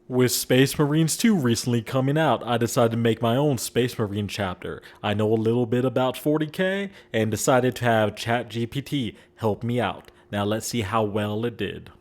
With Space Marines 2 recently coming out, I decided to make my own Space Marine chapter. I know a little bit about 40k and decided to have Chat GPT help me out. Now let's see how well it did.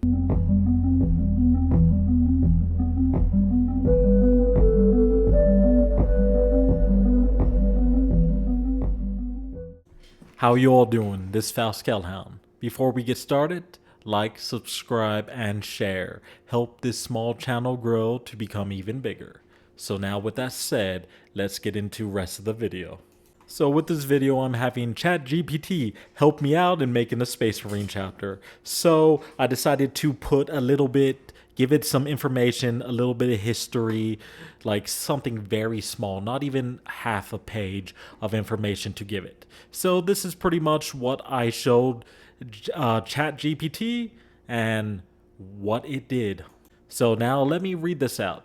How you all doing? This is Kellan. Before we get started, like, subscribe, and share. Help this small channel grow to become even bigger. So now with that said, let's get into the rest of the video. So with this video, I'm having Chat GPT help me out in making the Space Marine chapter. So I decided to put a little bit, give it some information, a little bit of history, like something very small, not even half a page of information to give it. So this is pretty much what I showed Chat GPT and what it did. So now let me read this out.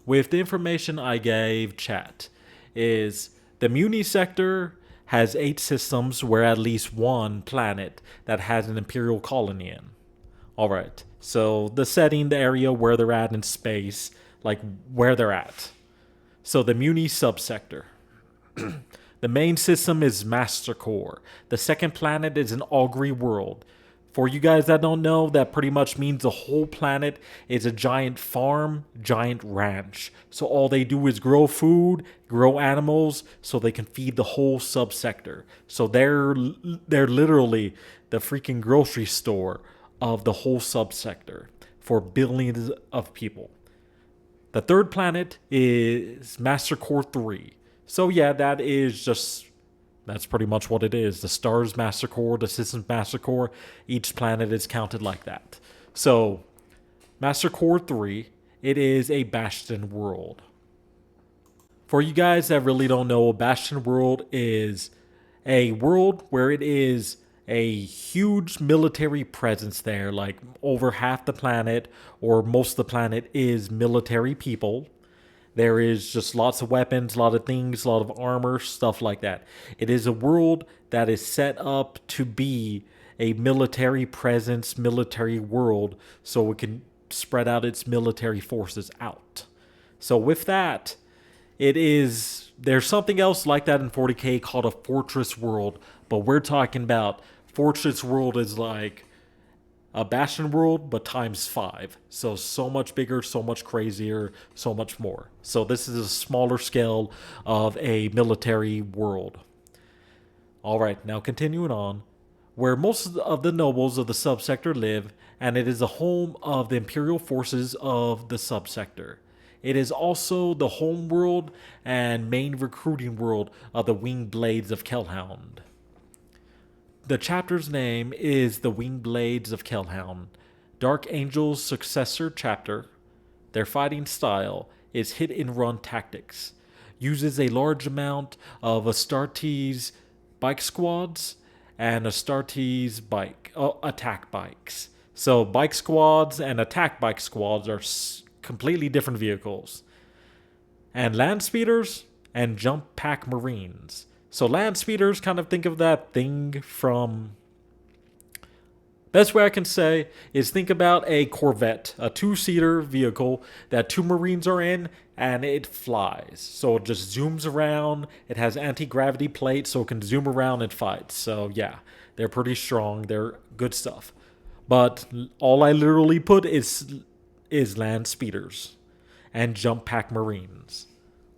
With the information I gave Chat is the Muni sector has 8 systems where at least one planet that has an Imperial colony in. Alright, so the setting, the area where they're at in space, like where they're at. So the Muni subsector. The main system is Master Core. The second planet is an augury world. For you guys that don't know, that pretty much means the whole planet is a giant farm, giant ranch. So all they do is grow food, grow animals, so they can feed the whole subsector. So they're literally the freaking grocery store of the whole subsector for billions of people. The third planet is Master Core 3. So yeah, that's pretty much what it is. The Stars Master Core, the Systems Master Core, each planet is counted like that. So, Master Core 3, it is a Bastion world. For you guys that really don't know, a Bastion world is a world where it is a huge military presence there, like over half the planet or most of the planet is military people. There is just lots of weapons, a lot of things, a lot of armor, stuff like that. It is a world that is set up to be a military presence, military world, so it can spread out its military forces out. So with that, there's something else like that in 40k called a fortress world, but we're talking about fortress world is like a Bastion world, but times 5. So much bigger, so much crazier, so much more. So this is a smaller scale of a military world. Alright, now continuing on. Where most of the nobles of the subsector live, and it is the home of the Imperial forces of the subsector. It is also the home world and main recruiting world of the Winged Blades of Kellan. The chapter's name is The Winged Blades of Kellan, Dark Angel's successor chapter. Their fighting style is hit-and-run tactics, uses a large amount of Astartes bike squads and Astartes attack bikes. So bike squads and attack bike squads are completely different vehicles. And land speeders and jump pack marines. So land speeders, kind of think of that thing from... Best way I can say is think about a Corvette, a 2-seater vehicle that 2 Marines are in, and it flies. So it just zooms around. It has anti-gravity plates, so it can zoom around and fight. So yeah, they're pretty strong. They're good stuff. But all I literally put is land speeders and jump pack Marines.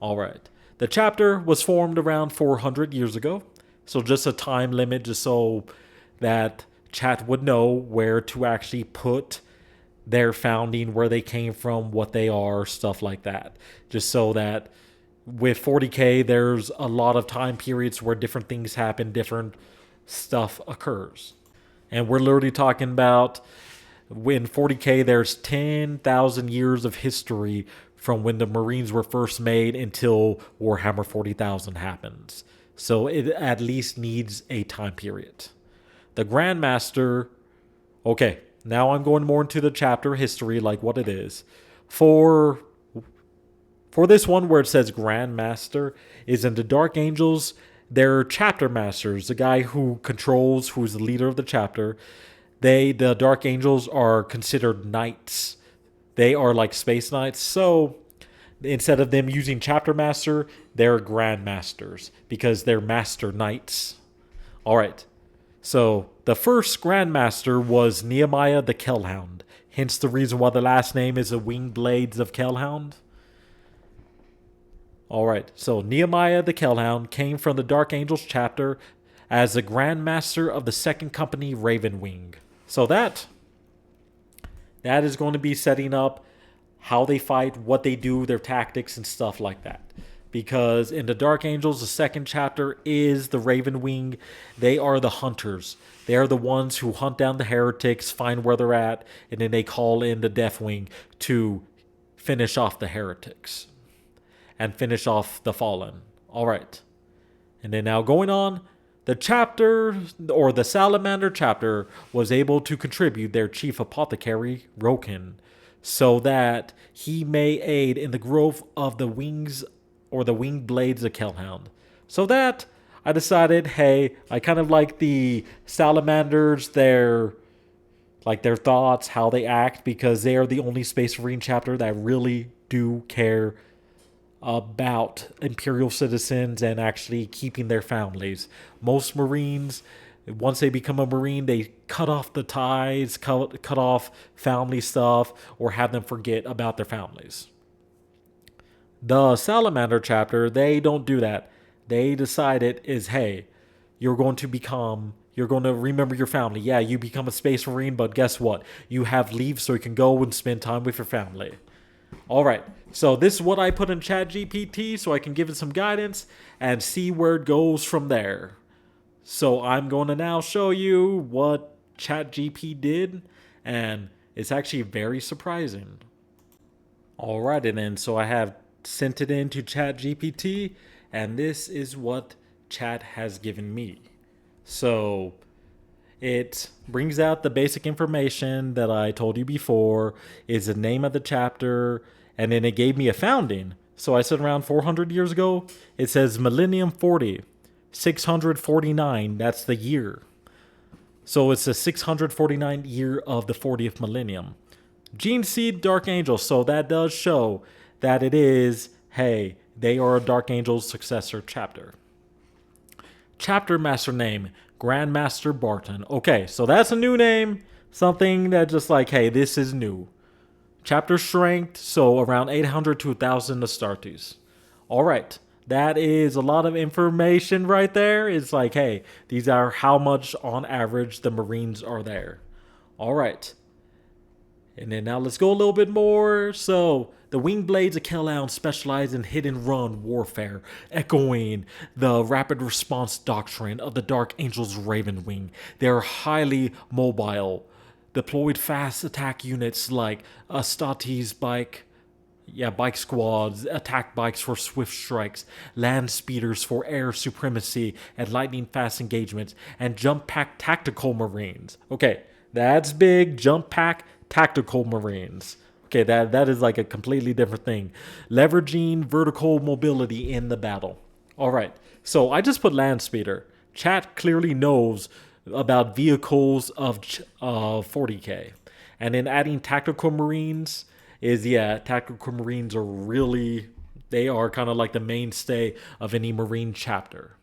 All right. The chapter was formed around 400 years ago, so just a time limit just so that Chat would know where to actually put their founding, where they came from, what they are, stuff like that. Just so that with 40k, there's a lot of time periods where different things happen, different stuff occurs. And we're literally talking about in 40k, there's 10,000 years of history from when the Marines were first made until Warhammer 40,000 happens. So it at least needs a time period. The Grandmaster... Okay, now I'm going more into the chapter history, like what it is. For this one where it says Grandmaster, is in the Dark Angels, they're chapter masters, the guy who controls, who's the leader of the chapter. The Dark Angels are considered knights. they are like space knights. So instead of them using chapter master, they're grandmasters because they're master knights. All right. So the first grandmaster was Nehemiah the Kellhound. Hence the reason why the last name is the Winged Blades of Kellhound. All right. So Nehemiah the Kellhound came from the Dark Angels chapter as the grandmaster of the second company Ravenwing. So that is going to be setting up how they fight, what they do, their tactics, and stuff like that. Because in the Dark Angels, the second chapter is the Ravenwing. They are the hunters. They are the ones who hunt down the heretics, find where they're at, and then they call in the Deathwing to finish off the heretics and finish off the fallen. All right. And then now going on, the chapter, or the Salamander chapter, was able to contribute their chief apothecary, Rokin, so that he may aid in the growth of the wings or the winged blades of Kellhound. So that I decided, hey, I kind of like the salamanders, their thoughts, how they act, because they are the only Space Marine chapter that really do care about Imperial citizens and actually keeping their families. Most Marines, once they become a Marine, they cut off the ties, cut off family stuff, or have them forget about their families. The Salamander chapter, they don't do that. They decided is, hey, you're going to remember your family. Yeah, you become a Space Marine, but guess what? You have leave so you can go and spend time with your family. All right, so this is what I put in Chat GPT so I can give it some guidance and see where it goes from there. So I'm going to now show you what Chat GPT did, and it's actually very surprising. All right, and then so I have sent it into Chat GPT, and this is what Chat has given me. So it brings out the basic information that I told you before, is the name of the chapter, and then it gave me a founding. So I said around 400 years ago. It says Millennium 40, 649, that's the year. So it's the 649th year of the 40th millennium. Gene Seed Dark Angel, so that does show that it is, hey, they are a Dark Angel's successor chapter. Chapter master name, Grandmaster Barton. Okay, so that's a new name. Something that just like, hey, this is new. Chapter strength, so around 800 to 1,000 Astartes. All right, that is a lot of information right there. It's like, hey, these are how much on average the Marines are there. All right. And then now let's go a little bit more. So the Winged Blades of Kellan specialize in hit-and-run warfare, echoing the rapid response doctrine of the Dark Angel's Ravenwing. They are highly mobile, deployed fast attack units like Astartes bike squads, attack bikes for swift strikes, land speeders for air supremacy and lightning fast engagements, and jump pack tactical Marines. Okay, that's big. Jump pack tactical Marines. Okay, that is like a completely different thing. Leveraging vertical mobility in the battle. All right, so I just put land speeder. Chat clearly knows about vehicles of 40k. And then adding tactical Marines is, tactical Marines are really, they are kind of like the mainstay of any Marine chapter.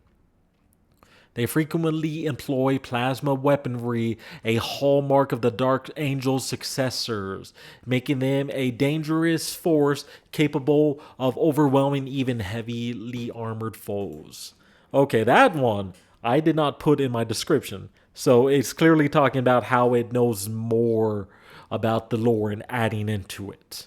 They frequently employ plasma weaponry, a hallmark of the Dark Angel's successors, making them a dangerous force capable of overwhelming even heavily armored foes. Okay, that one I did not put in my description, so it's clearly talking about how it knows more about the lore and adding into it.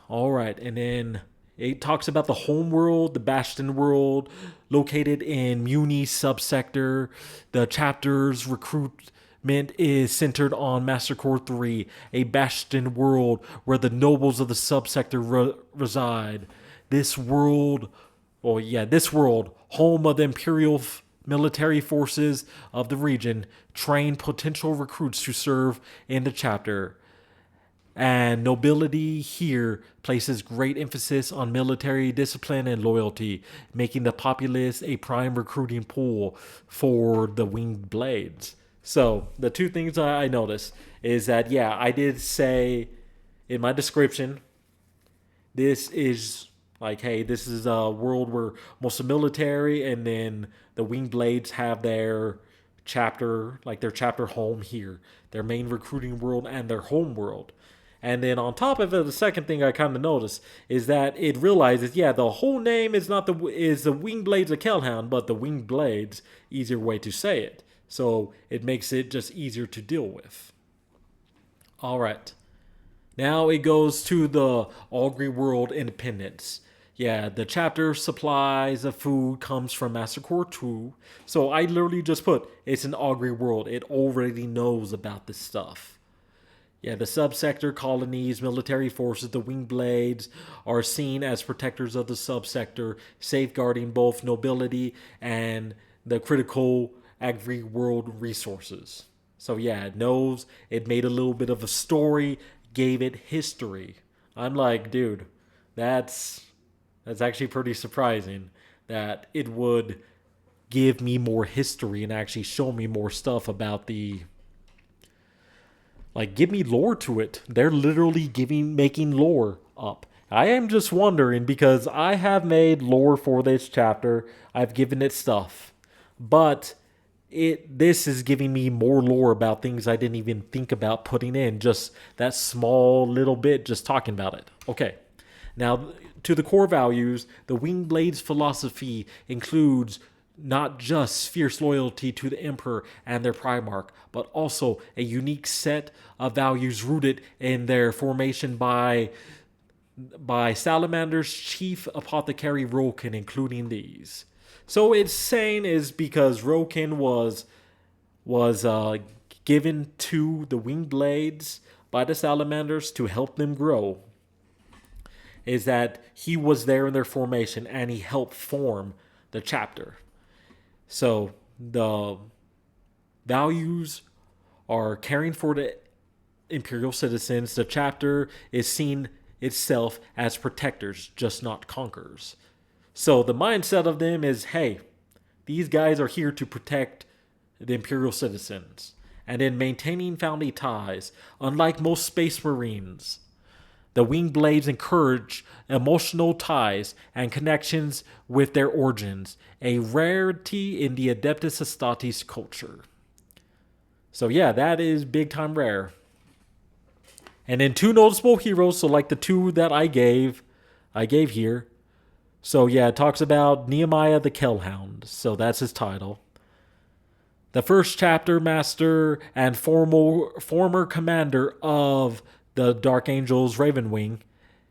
All right, and then it talks about the home world, the Bastion world, located in Muni subsector. The chapter's recruitment is centered on Master Core 3, a Bastion world where the nobles of the subsector reside. This world, home of the Imperial military forces of the region, train potential recruits to serve in the chapter. And nobility here places great emphasis on military discipline and loyalty, making the populace a prime recruiting pool for the Winged Blades. So the two things I noticed is that, yeah, I did say in my description, this is like, hey, this is a world where most of the military and then the winged blades have their chapter, like their chapter home here, their main recruiting world and their home world. And then on top of it, the second thing I kind of noticed is that it realizes, yeah, the whole name is not the winged blades of Kellan, but the winged blades, easier way to say it. So it makes it just easier to deal with. All right. Now it goes to the Augury World Independence. Yeah, the chapter supplies of food comes from Master Core 2. So I literally just put, it's an Augury World. It already knows about this stuff. Yeah, the subsector colonies, military forces, the winged blades are seen as protectors of the subsector, safeguarding both nobility and the critical agri world resources. So yeah, it knows, it made a little bit of a story, gave it history. I'm like, dude, that's actually pretty surprising that it would give me more history and actually show me more stuff about the, like, give me lore to it. They're literally making lore up. I am just wondering because I have made lore for this chapter. I've given it stuff, but this is giving me more lore about things I didn't even think about putting in. Just that small little bit, just talking about it. Okay, now to the core values, the Winged Blades philosophy includes not just fierce loyalty to the Emperor and their Primarch, but also a unique set of values rooted in their formation by Salamander's chief apothecary Roken, including these. So it's saying is because Roken was given to the Winged Blades by the Salamanders to help them grow, is that he was there in their formation and he helped form the chapter. So the values are caring for the Imperial citizens. The chapter is seen itself as protectors, just not conquerors. So the mindset of them is, hey, these guys are here to protect the Imperial citizens. And in maintaining family ties, unlike most Space Marines, the Winged Blades encourage emotional ties and connections with their origins, a rarity in the Adeptus Astartes culture. So yeah, that is big time rare. And then two noticeable heroes, so like the two that I gave here. So yeah, it talks about Nehemiah the Kellhound, so that's his title. The first chapter master and former commander of the Dark Angels Ravenwing,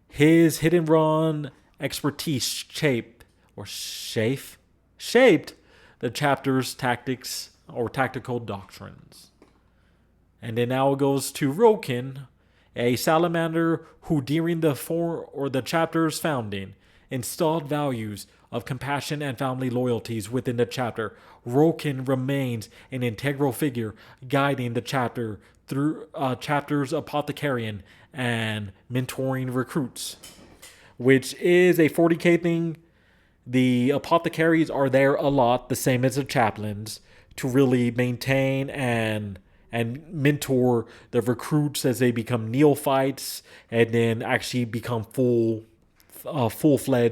his hit and run expertise shaped the chapter's tactics or tactical doctrines. And then now it goes to Roken, a salamander who during the chapter's founding installed values of compassion and family loyalties within the chapter. Roken remains an integral figure guiding the chapter through chapter's apothecarian and mentoring recruits, which is a 40k thing. The apothecaries are there a lot, the same as the chaplains, to really maintain and mentor the recruits as they become neophytes and then actually become full-fledged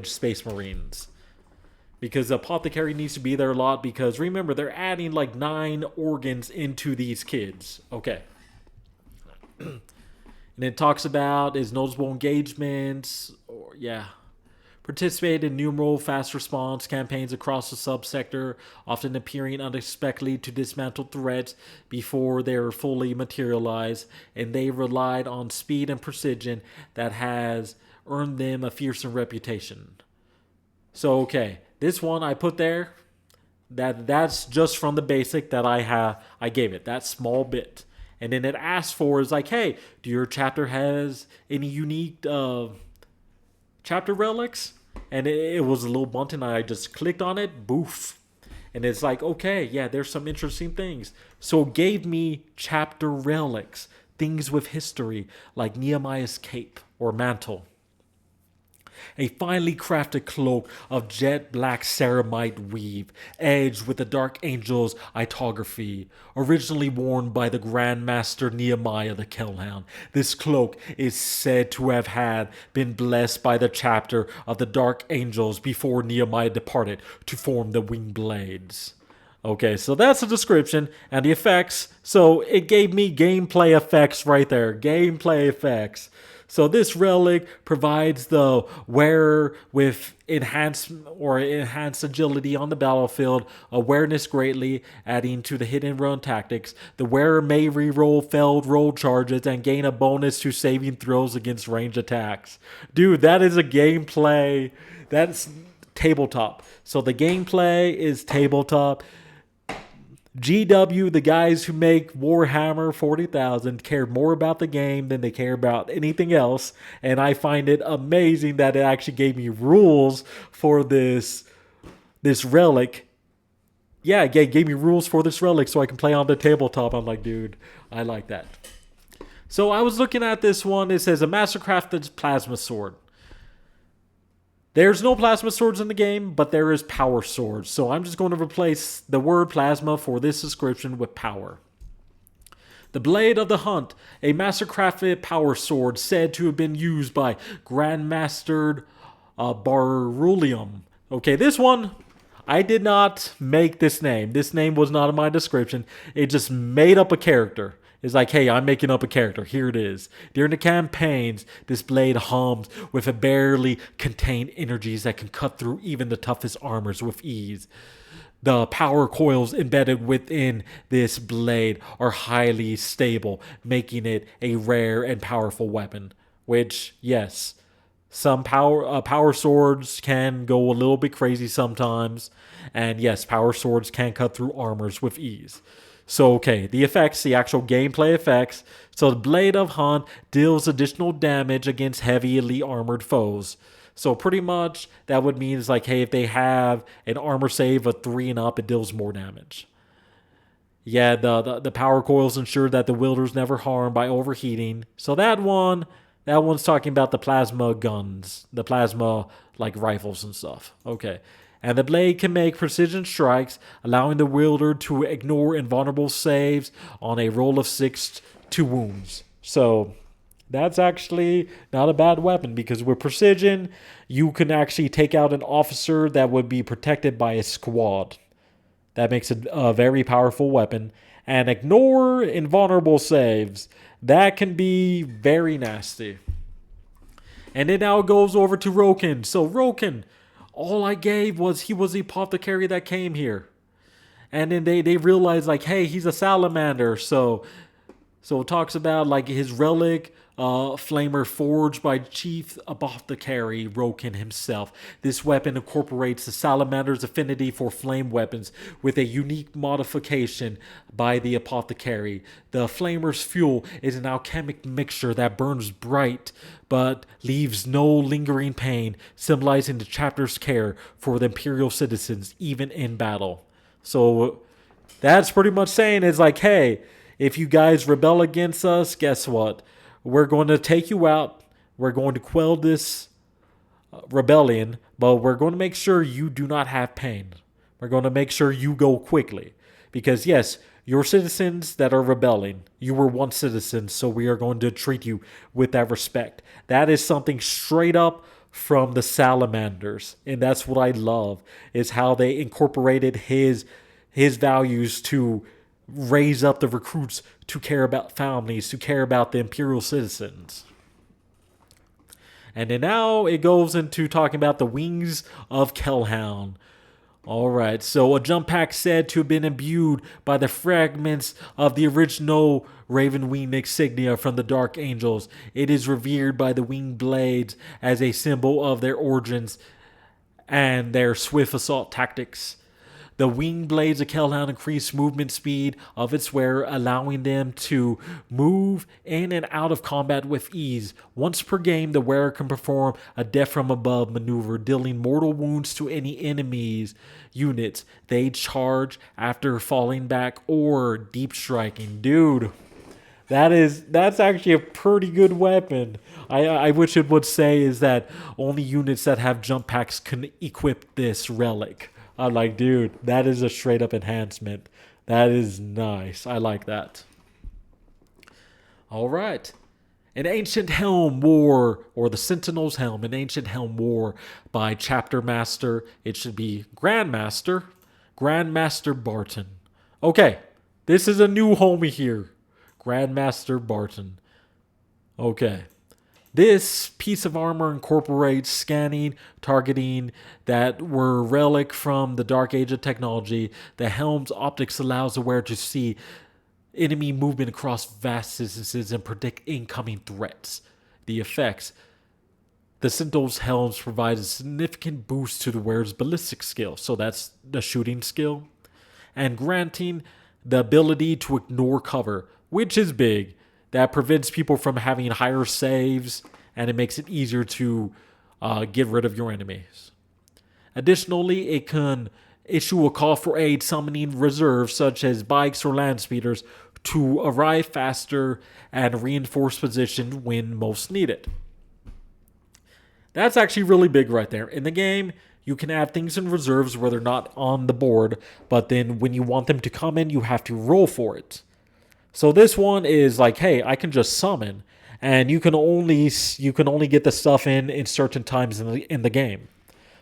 Space Marines. Because the apothecary needs to be there a lot because remember, they're adding like 9 organs into these kids. Okay. And it talks about his notable engagements, participate in numerous fast response campaigns across the subsector, often appearing unexpectedly to dismantle threats before they are fully materialized, and they relied on speed and precision that has earned them a fearsome reputation. So okay, this one I put there, that's just from the basic that I gave it, that small bit. And then it asks for is like, hey, do your chapter has any unique chapter relics? And it was a little button. I just clicked on it, boof. And it's like, okay, yeah, there's some interesting things. So it gave me chapter relics, things with history, like Nehemiah's cape or mantle. A finely crafted cloak of jet black ceramite weave, edged with the Dark Angel's itography, originally worn by the Grandmaster Nehemiah the Kellan. This cloak is said to have been blessed by the chapter of the Dark Angels before Nehemiah departed to form the winged blades. Okay, so that's the description and the effects. So it gave me gameplay effects right there. Gameplay effects. So this relic provides the wearer with enhanced agility on the battlefield, awareness greatly, adding to the hit and run tactics. The wearer may reroll failed roll charges and gain a bonus to saving throws against range attacks. Dude, that is a gameplay. That's tabletop. So the gameplay is tabletop. GW, the guys who make Warhammer 40,000, care more about the game than they care about anything else. And I find it amazing that it actually gave me rules for this relic. Yeah, it gave me rules for this relic so I can play on the tabletop. I'm like, dude, I like that. So I was looking at this one. It says a mastercrafted plasma sword. There's no plasma swords in the game, but there is power swords. So I'm just going to replace the word plasma for this description with power. The Blade of the Hunt, a mastercrafted power sword said to have been used by Grandmaster Barton. Okay, this one, I did not make this name. This name was not in my description. It just made up a character. It's like, hey, I'm making up a character. Here it is. During the campaigns, this blade hums with a barely contained energies that can cut through even the toughest armors with ease. The power coils embedded within this blade are highly stable, making it a rare and powerful weapon. Which, yes, some power swords can go a little bit crazy sometimes. And yes, power swords can cut through armors with ease. So, okay, the effects, the actual gameplay effects. So, the Blade of Hunt deals additional damage against heavy elite armored foes. So, pretty much, that would mean it's like, hey, if they have an armor save of 3 and up, it deals more damage. Yeah, the power coils ensure that the wielders never harmed by overheating. So, that one's talking about the plasma guns, the plasma, like, rifles and stuff. Okay. And the blade can make precision strikes, allowing the wielder to ignore invulnerable saves on a roll of 6 to wounds. So that's actually not a bad weapon, because with precision, you can actually take out an officer that would be protected by a squad. That makes it a very powerful weapon. And ignore invulnerable saves. That can be very nasty. And then now it goes over to Roken. So Roken, all I gave was he was the apothecary that came here. And then they realized, like, hey, he's a salamander. So it talks about, like, his relic, flamer forged by Chief Apothecary Roken himself. This weapon incorporates the salamander's affinity for flame weapons with a unique modification by the apothecary. The flamer's fuel is an alchemic mixture that burns bright but leaves no lingering pain, symbolizing the chapter's care for the imperial citizens even in battle. So that's pretty much saying, it's like, hey, if you guys rebel against us, guess what? We're going to take you out. We're going to quell this rebellion, but we're going to make sure you do not have pain. We're going to make sure you go quickly. Because yes, you're citizens that are rebelling. You were once citizens, so we are going to treat you with that respect. That is something straight up from the salamanders. And that's what I love, is how they incorporated his values to raise up the recruits to care about families, to care about the imperial citizens. And then now it goes into talking about the wings of Kellan. Alright, so a jump pack said to have been imbued by the fragments of the original Raven Wing insignia from the Dark Angels. It is revered by the winged blades as a symbol of their origins and their swift assault tactics. The winged blades of Kellan increase movement speed of its wearer, allowing them to move in and out of combat with ease. Once per game, the wearer can perform a death from above maneuver, dealing mortal wounds to any enemies units they charge after falling back or deep striking. Dude, That's actually a pretty good weapon. I wish it would say is that only units that have jump packs can equip this relic. I'm like, dude, that is a straight up enhancement. That is nice. I like that. All right. An Ancient Helm War, or the Sentinel's Helm, an Ancient Helm War by Chapter Master. It should be Grandmaster Barton. Okay, this is a new homie here. Grandmaster Barton. Okay. This piece of armor incorporates scanning, targeting that were relic from the Dark Age of technology. The helm's optics allows the wearer to see enemy movement across vast distances and predict incoming threats. The effects. The Sentinel's helms provide a significant boost to the wearer's ballistic skill, so that's the shooting skill, and granting the ability to ignore cover, which is big. That prevents people from having higher saves, and it makes it easier to get rid of your enemies. Additionally, it can issue a call for aid, summoning reserves such as bikes or land speeders to arrive faster and reinforce position when most needed. That's actually really big right there. In the game, you can add things in reserves where they're not on the board, but then when you want them to come in, you have to roll for it. So this one is like, hey, I can just summon, and you can only get the stuff in certain times in the game.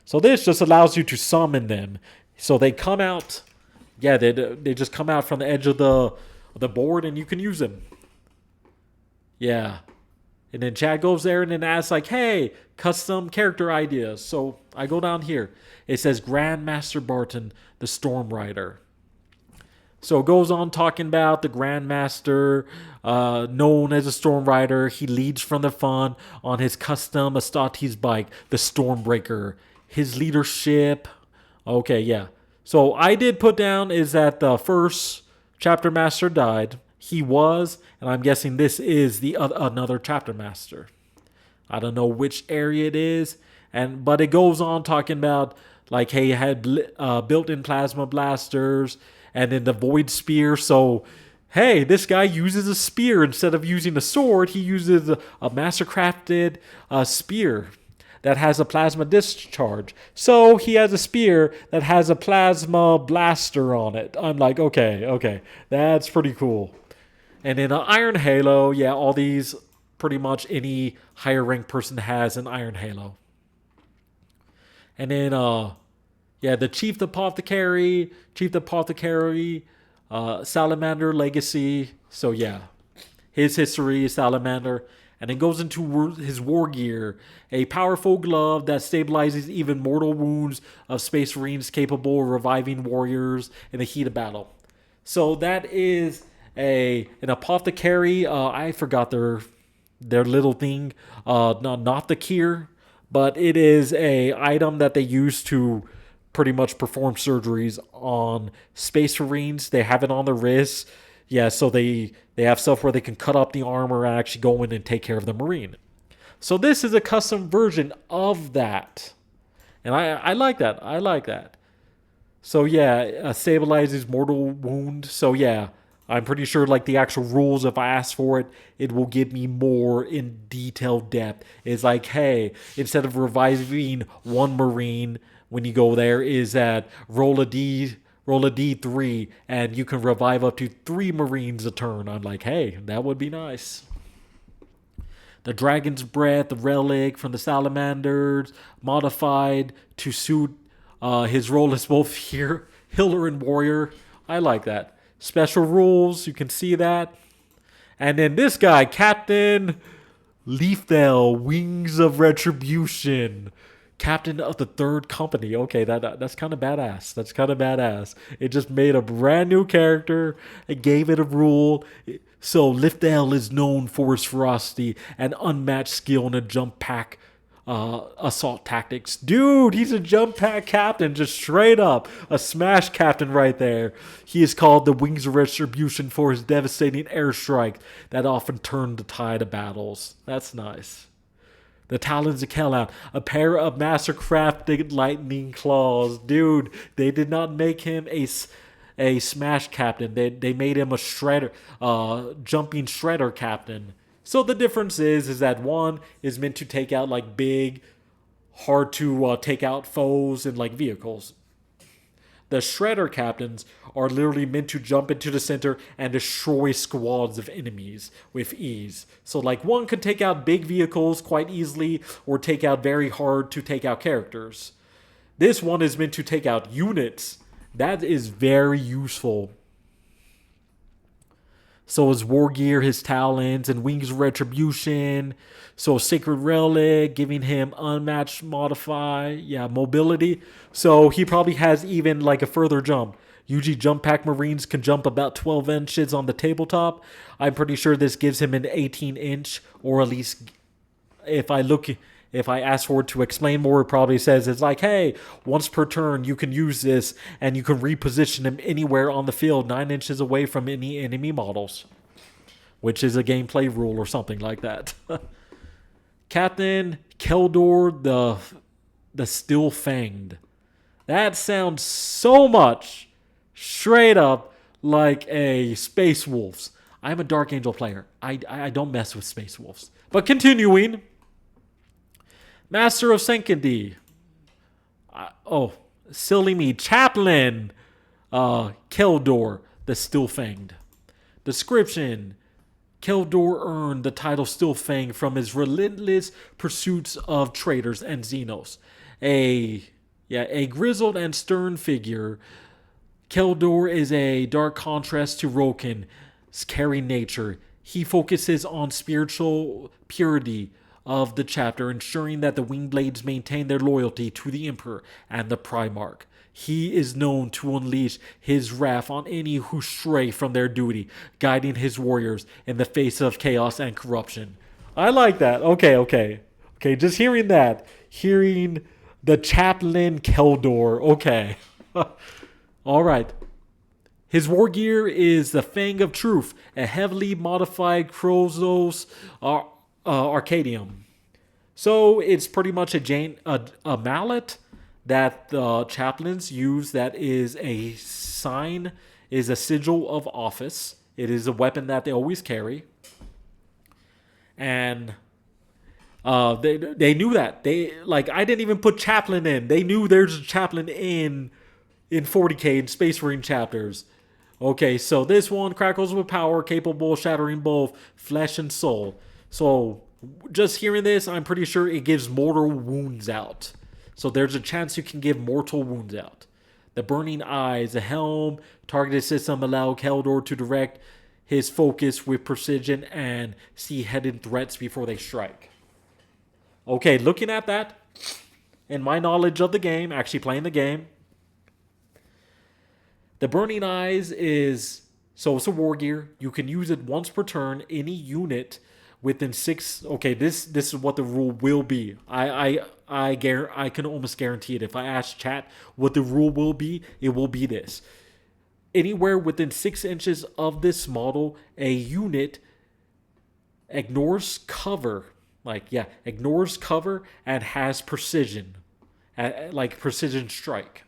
So this just allows you to summon them. So they come out, yeah, they just come out from the edge of the board, and you can use them. Yeah. And then Chad goes there and then asks like, hey, custom character ideas. So I go down here. It says Grandmaster Barton, the Storm Rider. So it goes on talking about the Grandmaster, known as a Storm Rider. He leads from the front on his custom Astartes bike, the Stormbreaker. His leadership. Okay, yeah. So I did put down is that the first Chapter Master died. He was, and I'm guessing this is the another Chapter Master. I don't know which area it is, but it goes on talking about like, hey, he had built-in plasma blasters, and then the void spear. So, hey, this guy uses a spear instead of using a sword. He uses a master-crafted spear that has a plasma discharge. So he has a spear that has a plasma blaster on it. I'm like, okay, that's pretty cool. And in an Iron Halo, yeah, all these, pretty much any higher ranked person has an Iron Halo. And then, yeah, the Chief Apothecary, Salamander Legacy. So yeah, his history is Salamander. And it goes into his war gear, a powerful glove that stabilizes even mortal wounds of Space Marines, capable of reviving warriors in the heat of battle. So that is an apothecary. I forgot their little thing. Not the cure, but it is a item that they use to pretty much perform surgeries on Space Marines. They have it on their wrists. Yeah, so they have stuff where they can cut up the armor and actually go in and take care of the Marine. So this is a custom version of that. And I like that. I like that. So yeah, stabilizes mortal wound. So yeah, I'm pretty sure like the actual rules, if I ask for it, it will give me more in detailed depth. It's like, hey, instead of reviving one Marine when you go there, is that roll a D3 and you can revive up to 3 Marines a turn. I'm like, hey, that would be nice. The Dragon's Breath, the relic from the Salamanders, modified to suit his role as both healer and warrior. I like that. Special rules, you can see that. And then this guy, Captain Leafdale, Wings of Retribution. Captain of the Third Company. Okay, that's kind of badass. That's kind of badass. It just made a brand new character. It gave it a rule. So Leafdale is known for his ferocity and unmatched skill in a jump pack assault tactics. Dude, he's a jump pack captain, just straight up. A smash captain right there. He is called the Wings of Retribution for his devastating airstrike that often turned the tide of battles. That's nice. The Talons of Kellan, a pair of master-crafted lightning claws. Dude, they did not make him a smash captain. They made him a shredder, jumping shredder captain. So the difference is that one is meant to take out like big, hard to take out foes and like vehicles. The shredder captains are literally meant to jump into the center and destroy squads of enemies with ease. So like one can take out big vehicles quite easily or take out very hard to take out characters. This one is meant to take out units. That is very useful. So his war gear, his talents, and wings of retribution. So sacred relic, giving him unmatched mobility. So he probably has even like a further jump. Usually jump pack marines can jump about 12 inches on the tabletop. I'm pretty sure this gives him an 18-inch, or at least if I ask for it to explain more, it probably says it's like, hey, once per turn, you can use this and you can reposition him anywhere on the field 9 inches away from any enemy models, which is a gameplay rule or something like that. Captain Keldor the Still Fanged. That sounds so much straight up like a Space Wolves. I'm a Dark Angel player. I don't mess with Space Wolves. But continuing. Master of Sanctity. Silly me. Chaplain. Keldor, the Still Fanged. Description. Keldor earned the title Still Fanged from his relentless pursuits of traitors and Xenos. A grizzled and stern figure. Keldor is a dark contrast to Rokin's caring nature. He focuses on spiritual purity of the chapter, ensuring that the Wingblades maintain their loyalty to the Emperor and the Primarch. He is known to unleash his wrath on any who stray from their duty, guiding his warriors in the face of chaos and corruption. I like that. Okay. Just hearing that, hearing the Chaplain Keldor. Okay. All right. His war gear is the Fang of Truth, a heavily modified Krozos Arcadium. So it's pretty much a mallet that the chaplains use that is a sign, is a sigil of office. It is a weapon that they always carry. And they knew that. I didn't even put chaplain in. They knew there's a chaplain in 40K in Space Marine chapters. Okay, so this one crackles with power, capable of shattering both flesh and soul. So just hearing this, I'm pretty sure it gives mortal wounds out. So there's a chance you can give mortal wounds out. The Burning Eyes, a helm, targeted system allow Keldor to direct his focus with precision and see hidden threats before they strike. Okay, looking at that, and my knowledge of the game, actually playing the game, the Burning Eyes is, so it's a war gear. You can use it once per turn. Any unit within 6. Okay, this is what the rule will be. I can almost guarantee it. If I ask chat what the rule will be, it will be this. Anywhere within 6 inches of this model, a unit ignores cover. Ignores cover and has precision. Like precision strike.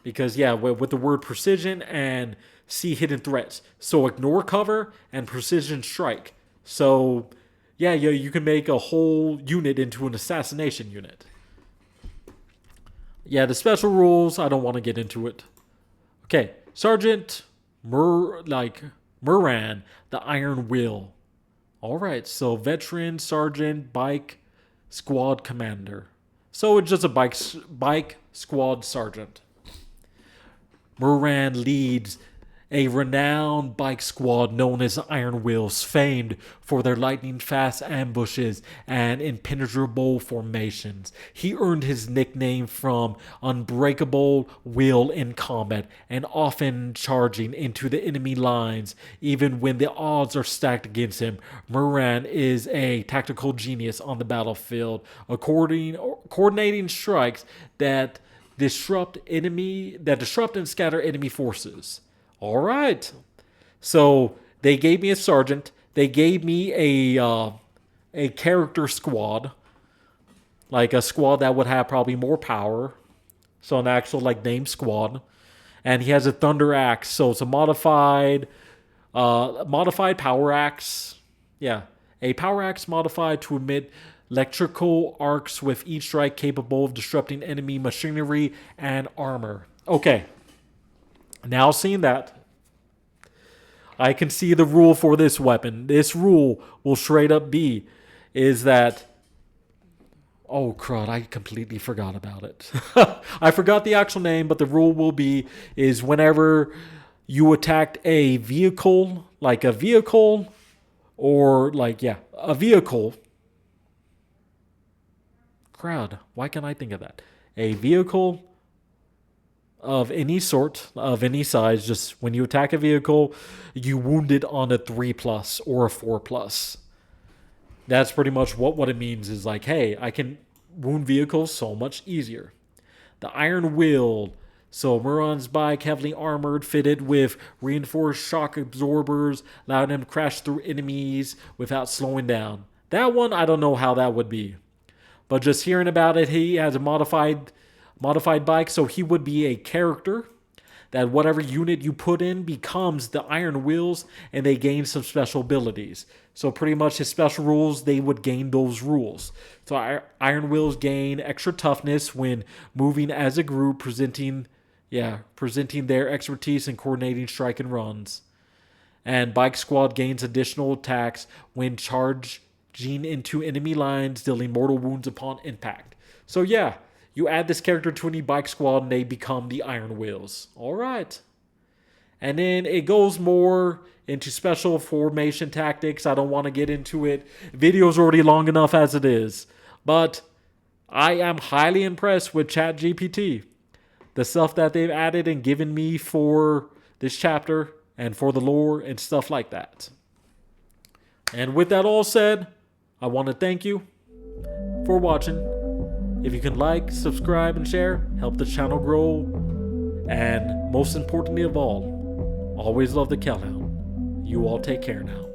Because, with the word precision and see hidden threats. So ignore cover and precision strike. So, you can make a whole unit into an assassination unit. The special rules, I don't want to get into it. Okay, Sergeant Moran, the Iron Will. Alright, so veteran, sergeant, bike, squad commander. So it's just a bike squad sergeant. Moran leads a renowned bike squad known as Iron Wills, famed for their lightning-fast ambushes and impenetrable formations. He earned his nickname from unbreakable will in combat and often charging into the enemy lines even when the odds are stacked against him. Moran is a tactical genius on the battlefield, coordinating strikes that disrupt and scatter enemy forces. All right. So they gave me a sergeant. They gave me a character squad, like a squad that would have probably more power. So an actual named squad, And he has a thunder axe, so it's a modified power axe. Yeah, a power axe modified to emit electrical arcs with each strike capable of disrupting enemy machinery and armor. Okay, now seeing that, I can see the rule for this weapon. This rule will straight up be is that, oh crud, I completely forgot about it. I forgot the actual name, but the rule will be is whenever you attacked a vehicle, like a vehicle, or like, yeah, a vehicle. Crud, why can't I think of that? A vehicle of any sort, of any size, just when you attack a vehicle, you wound it on a 3+ or a 4+. That's pretty much what it means is like, hey, I can wound vehicles so much easier. The Iron Will. So Moran's bike, heavily armored, fitted with reinforced shock absorbers, allowing him to crash through enemies without slowing down. That one, I don't know how that would be. But just hearing about it, he has a modified bike, so he would be a character that whatever unit you put in becomes the Iron Wheels, and they gain some special abilities. So pretty much his special rules, they would gain those rules. So Iron Wheels gain extra toughness when moving as a group, presenting their expertise in coordinating strike and runs. And Bike Squad gains additional attacks when charging into enemy lines, dealing mortal wounds upon impact. So yeah, you add this character to any Bike Squad and they become the Iron Wheels. Alright. And then it goes more into special formation tactics. I don't want to get into it. Video's already long enough as it is. But I am highly impressed with Chat GPT. The stuff that they've added and given me for this chapter and for the lore and stuff like that. And with that all said, I want to thank you for watching. If you can like, subscribe, and share, help the channel grow. And most importantly of all, always love the Kellan. You all take care now.